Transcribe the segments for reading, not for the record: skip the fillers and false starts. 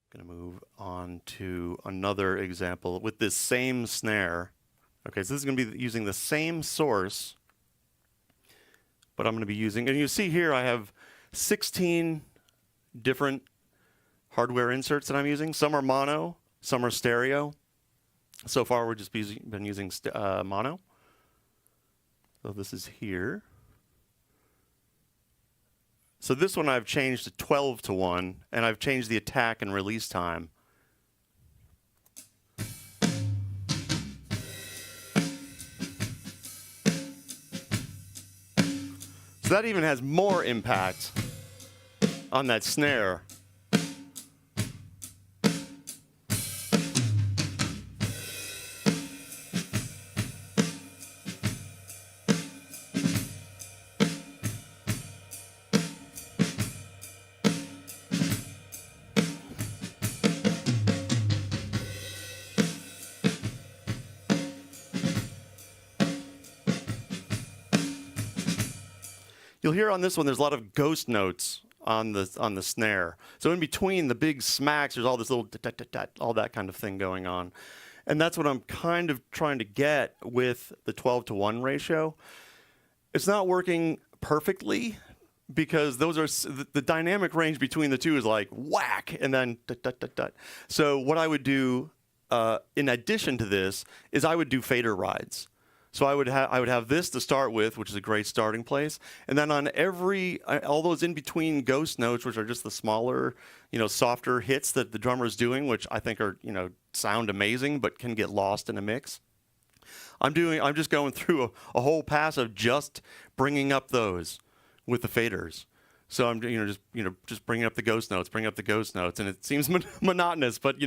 Going to move on to another example with this same snare. Okay, so this is going to be using the same source, but I'm going to be using, and you see here I have 16 different hardware inserts that I'm using. Some are mono, some are stereo. So far we've just been using mono. So this is here. So this one I've changed to 12 to 1, and I've changed the attack and release time. So that even has more impact on that snare. You'll hear on this one, there's a lot of ghost notes on the snare. So in between the big smacks, there's all this little all that kind of thing going on. And that's what I'm kind of trying to get with the 12 to 1 ratio. It's not working perfectly because those are the dynamic range between the two is like whack and then . So what I would do in addition to this is I would do fader rides. So I would have this to start with, which is a great starting place, and then on all those in between ghost notes, which are just the smaller, softer hits that the drummer is doing, which I think are sound amazing but can get lost in a mix. I'm just going through a whole pass of just bringing up those with the faders. So I'm just bringing up the ghost notes, and it seems monotonous, but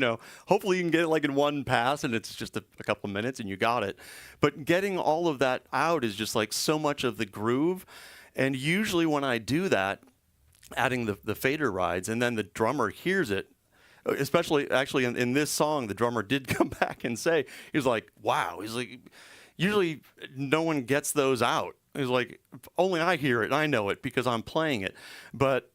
hopefully you can get it like in one pass, and it's just a couple of minutes, and you got it. But getting all of that out is just like so much of the groove, and usually when I do that, adding the fader rides, and then the drummer hears it, especially actually in this song, the drummer did come back and say he was like, "Wow," he's like, usually no one gets those out. It's like, only I hear it, and I know it because I'm playing it. But,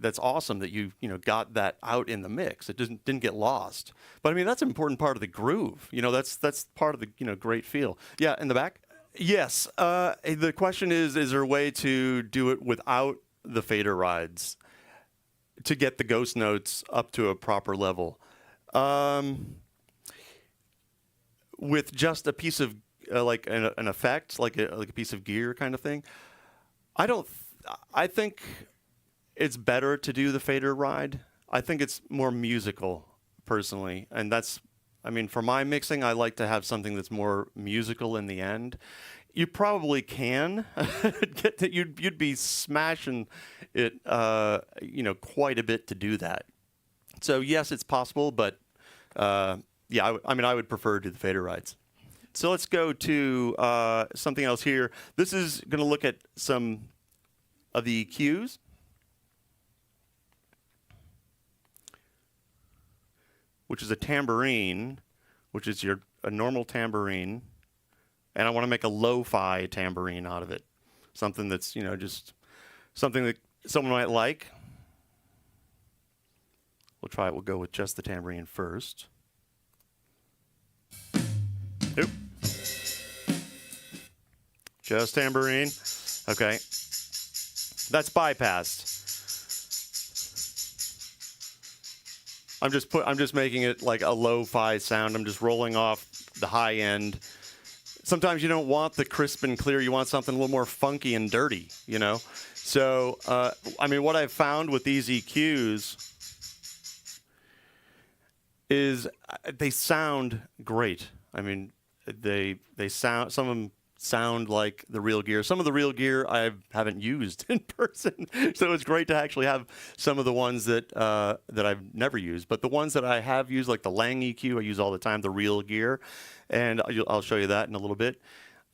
that's awesome that you got that out in the mix. It didn't get lost. But, I mean, that's an important part of the groove. That's part of the, great feel. Yeah, in the back? Yes. The question is there a way to do it without the fader rides to get the ghost notes up to a proper level? With just a piece of like an effect, like a piece of gear kind of thing. I think it's better to do the fader ride. I think it's more musical, personally, and for my mixing, I like to have something that's more musical in the end. You probably can get that. You'd be smashing it, quite a bit to do that. So yes, it's possible, but yeah, I would prefer to do the fader rides. So let's go to something else here. This is going to look at some of the cues. Which is a tambourine, which is a normal tambourine. And I want to make a lo-fi tambourine out of it. Something that's, just something that someone might like. We'll go with just the tambourine first. Oop. Just tambourine. Okay. That's bypassed. I'm just making it like a lo-fi sound. I'm just rolling off the high end. Sometimes you don't want the crisp and clear. You want something a little more funky and dirty, So, what I've found with these EQs is they sound great. They sound, some of them sound like the real gear. Some of the real gear I haven't used in person, so it's great to actually have some of the ones that I've never used. But the ones that I have used, like the Lang EQ, I use all the time, the real gear, and I'll show you that in a little bit.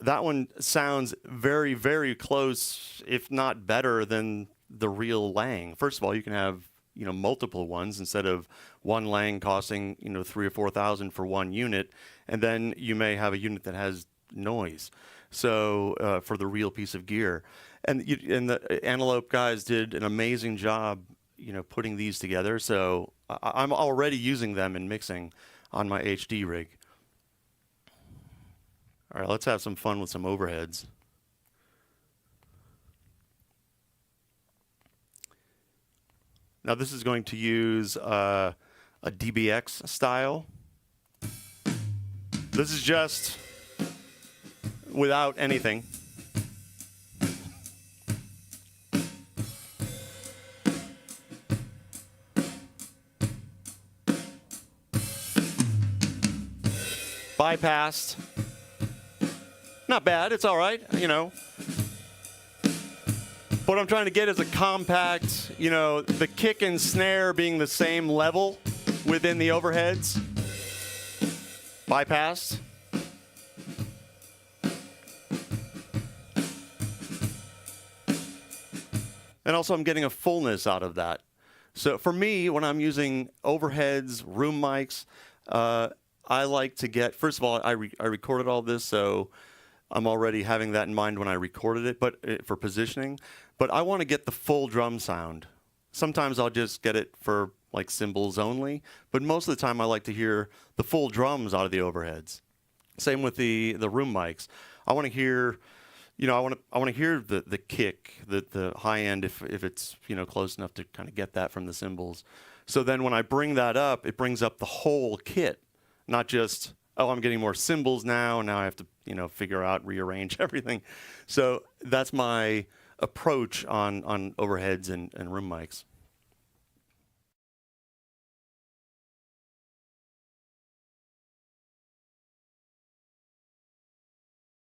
That one sounds very, very close, if not better than the real Lang. First of all, you can have multiple ones instead of one Lang costing $3,000 or $4,000 for one unit, and then you may have a unit that has noise. So for the real piece of gear, and the Antelope guys did an amazing job, putting these together. So I'm already using them in mixing on my HD rig. All right, let's have some fun with some overheads. Now this is going to use a DBX style. This is just without anything. Bypassed. Not bad, it's all right, you know. What I'm trying to get is a compact, you know, the kick and snare being the same level within the overheads. Bypassed. And also I'm getting a fullness out of that. So for me, when I'm using overheads, room mics, I like to get, first of all, I recorded all this, so I'm already having that in mind when I recorded it, but for positioning. But I want to get the full drum sound. Sometimes I'll just get it for like cymbals only, but most of the time I like to hear the full drums out of the overheads. Same with the room mics. I want to hear, you know, I want to hear the kick, the high end if it's, you know, close enough to kind of get that from the cymbals. So then when I bring that up, it brings up the whole kit, not just, oh, I'm getting more cymbals now, and now I have to, you know, figure out, rearrange everything. So that's my approach on overheads and room mics.